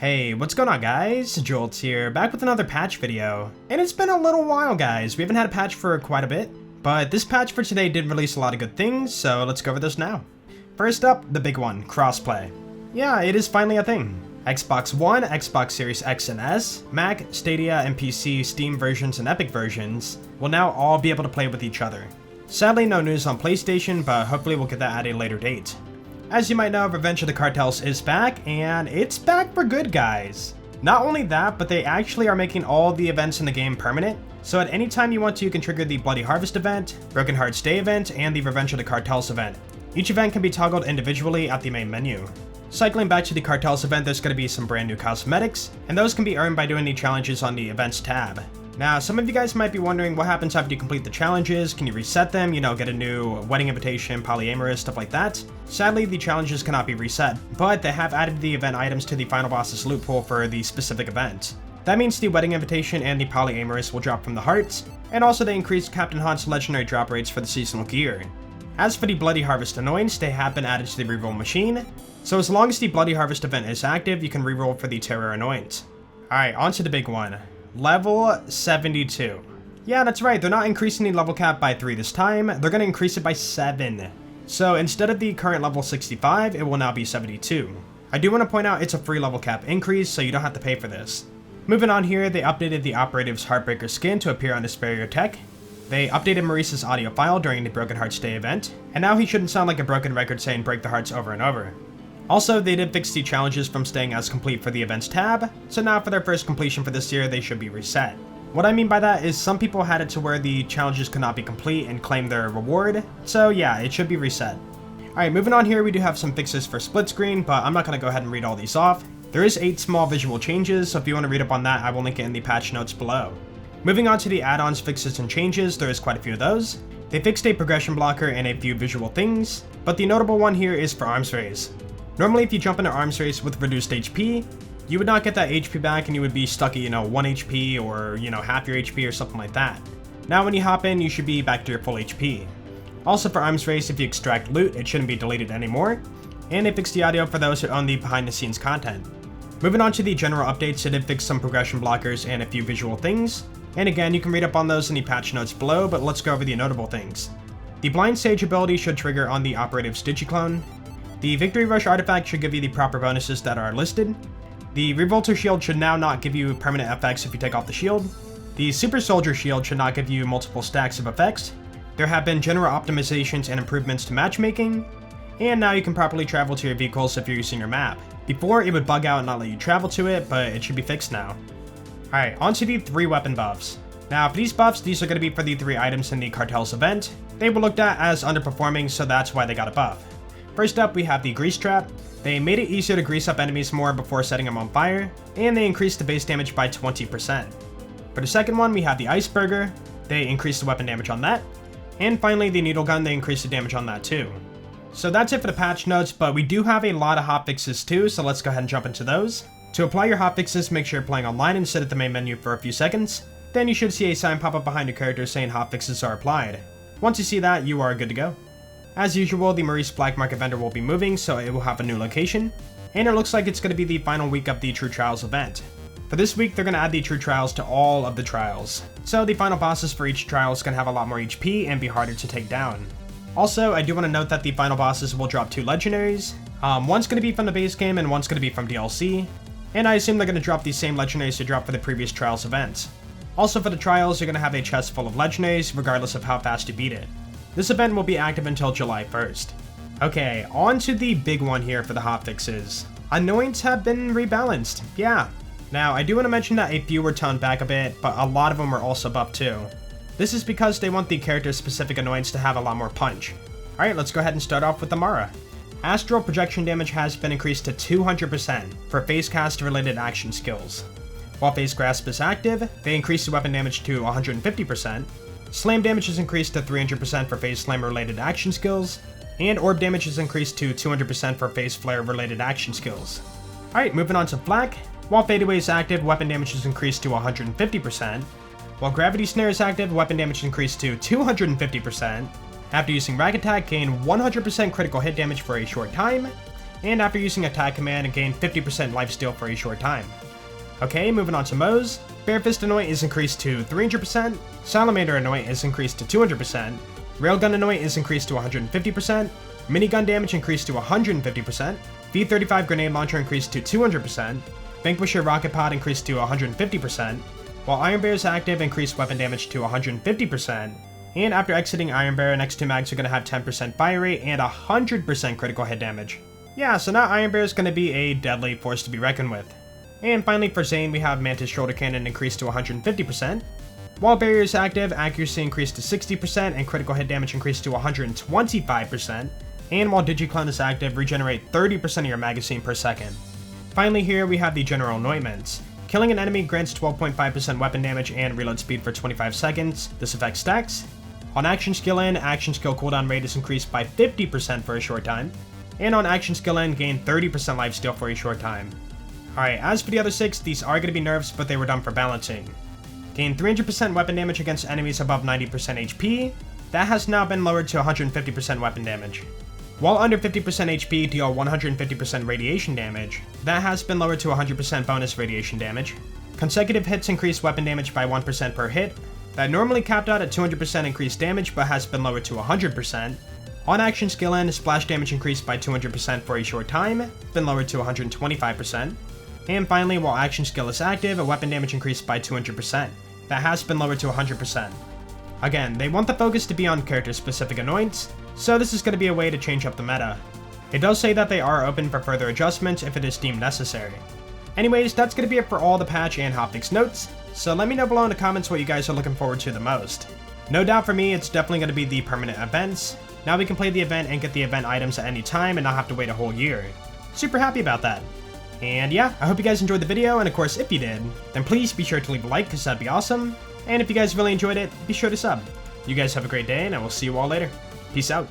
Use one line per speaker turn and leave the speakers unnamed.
Hey, what's going on guys? Jolts here, back with another patch video. And it's been a little while guys, we haven't had a patch for quite a bit, but this patch for today did release a lot of good things, so let's go over this now. First up, the big one, Crossplay. Yeah, it is finally a thing. Xbox One, Xbox Series X and S, Mac, Stadia, and PC Steam versions and Epic versions will now all be able to play with each other. Sadly, no news on PlayStation, but hopefully we'll get that at a later date. As you might know, Revenge of the Cartels is back, and it's back for good, guys. Not only that, but they actually are making all the events in the game permanent, so at any time you want to, you can trigger the Bloody Harvest event, Broken Hearts Day event, and the Revenge of the Cartels event. Each event can be toggled individually at the main menu. Cycling back to the Cartels event, there's going to be some brand new cosmetics, and those can be earned by doing the challenges on the Events tab. Now, some of you guys might be wondering what happens after you complete the challenges. Can you reset them, get a new wedding invitation, polyamorous, stuff like that? Sadly, the challenges cannot be reset, but they have added the event items to the final boss's loot pool for the specific event. That means the wedding invitation and the polyamorous will drop from the hearts, and also they increased Captain Hunt's legendary drop rates for the seasonal gear. As for the Bloody Harvest annoyance, they have been added to the reroll machine, so as long as the Bloody Harvest event is active, you can reroll for the Terror annoyance. Alright, on to the big one. Level 72. Yeah, that's right, they're not increasing the level cap by 3 this time, they're going to increase it by 7. So instead of the current level 65, it will now be 72. I do want to point out it's a free level cap increase, so you don't have to pay for this. Moving on here, they updated the Operative's Heartbreaker skin to appear on his barrier tech. They updated Maurice's audio file during the Broken Hearts Day event, and now he shouldn't sound like a broken record saying break the hearts over and over. Also, they did fix the challenges from staying as complete for the events tab, so now for their first completion for this year, they should be reset. What I mean by that is some people had it to where the challenges could not be complete and claim their reward, so yeah, it should be reset. Alright, moving on here, we do have some fixes for split screen, but I'm not going to go ahead and read all these off. There is 8 small visual changes, so if you want to read up on that, I will link it in the patch notes below. Moving on to the add-ons, fixes, and changes, there is quite a few of those. They fixed a progression blocker and a few visual things, but the notable one here is for arms race. Normally, if you jump into arms race with reduced HP, you would not get that HP back and you would be stuck at, 1 HP or, half your HP or something like that. Now when you hop in, you should be back to your full HP. Also for arms race, if you extract loot, it shouldn't be deleted anymore. And they fixed the audio for those who own the behind the scenes content. Moving on to the general updates, it did fix some progression blockers and a few visual things. And again, you can read up on those in the patch notes below, but let's go over the notable things. The Blind Sage ability should trigger on the Operative's Digiclone. The Victory Rush artifact should give you the proper bonuses that are listed. The Revolter shield should now not give you permanent effects if you take off the shield. The Super Soldier shield should not give you multiple stacks of effects. There have been general optimizations and improvements to matchmaking. And now you can properly travel to your vehicles if you're using your map. Before, it would bug out and not let you travel to it, but it should be fixed now. Alright, on to the 3 weapon buffs. Now for these buffs, these are going to be for the 3 items in the Cartels event. They were looked at as underperforming, so that's why they got a buff. First up, we have the Grease Trap. They made it easier to grease up enemies more before setting them on fire, and they increased the base damage by 20%. For the second one, we have the Iceberger. They increased the weapon damage on that. And finally, the Needle Gun, they increased the damage on that too. So that's it for the patch notes, but we do have a lot of hotfixes too, so let's go ahead and jump into those. To apply your hotfixes, make sure you're playing online and sit at the main menu for a few seconds. Then you should see a sign pop up behind your character saying hotfixes are applied. Once you see that, you are good to go. As usual, the Maurice Black Market vendor will be moving, so it will have a new location. And it looks like it's going to be the final week of the True Trials event. For this week, they're going to add the True Trials to all of the trials. So the final bosses for each trial is going to have a lot more HP and be harder to take down. Also, I do want to note that the final bosses will drop 2 legendaries. One's going to be from the base game and one's going to be from DLC. And I assume they're going to drop the same legendaries they dropped for the previous trials events. Also for the trials, you're going to have a chest full of legendaries regardless of how fast you beat it. This event will be active until July 1st. Okay, on to the big one here for the hotfixes. Annoyance have been rebalanced, yeah. Now, I do want to mention that a few were toned back a bit, but a lot of them were also buffed too. This is because they want the character's specific annoyance to have a lot more punch. Alright, let's go ahead and start off with Amara. Astral projection damage has been increased to 200% for phase cast related action skills. While phase grasp is active, they increase the weapon damage to 150%. Slam damage is increased to 300% for phase slam related action skills, and orb damage is increased to 200% for phase flare related action skills. Alright, moving on to Flak. While fadeaway is active, weapon damage is increased to 150%. While gravity snare is active, weapon damage is increased to 250%. After using Rack Attack, gain 100% critical hit damage for a short time. and after using attack command, gain 50% lifesteal for a short time. Okay, moving on to Moe's. Barefist Annoy is increased to 300%, Salamander Annoy is increased to 200%, Railgun Annoy is increased to 150%, Minigun damage increased to 150%, V-35 Grenade Launcher increased to 200%, Vanquisher Rocket Pod increased to 150%, while Iron Bear's active increased weapon damage to 150%, and after exiting Iron Bear, next two mags are going to have 10% fire rate and 100% critical hit damage. Yeah, so now Iron Bear is going to be a deadly force to be reckoned with. And finally for Zane, we have Mantis Shoulder Cannon increased to 150%, while Barrier is active, accuracy increased to 60% and critical hit damage increased to 125%, and while Digiclone is active, regenerate 30% of your magazine per second. Finally here we have the General Anointments. Killing an enemy grants 12.5% weapon damage and reload speed for 25 seconds. This effect stacks. On action skill end, action skill cooldown rate is increased by 50% for a short time, and on action skill end, gain 30% lifesteal for a short time. Alright, as for the other 6, these are going to be nerfs, but they were done for balancing. Gain 300% weapon damage against enemies above 90% HP. That has now been lowered to 150% weapon damage. While under 50% HP, deal 150% radiation damage. That has been lowered to 100% bonus radiation damage. Consecutive hits increase weapon damage by 1% per hit. That normally capped out at 200% increased damage, but has been lowered to 100%. On action skill end, splash damage increased by 200% for a short time, been lowered to 125%. And finally, while action skill is active, a weapon damage increased by 200%. That has been lowered to 100%. Again, they want the focus to be on character-specific annoyance, so this is going to be a way to change up the meta. It does say that they are open for further adjustments if it is deemed necessary. Anyways, that's going to be it for all the patch and hotfix notes, so let me know below in the comments what you guys are looking forward to the most. No doubt for me, it's definitely going to be the permanent events. Now we can play the event and get the event items at any time and not have to wait a whole year. Super happy about that. And yeah, I hope you guys enjoyed the video, and of course if you did, then please be sure to leave a like because that'd be awesome. And if you guys really enjoyed it, be sure to sub. You guys have a great day, and I will see you all later. Peace out.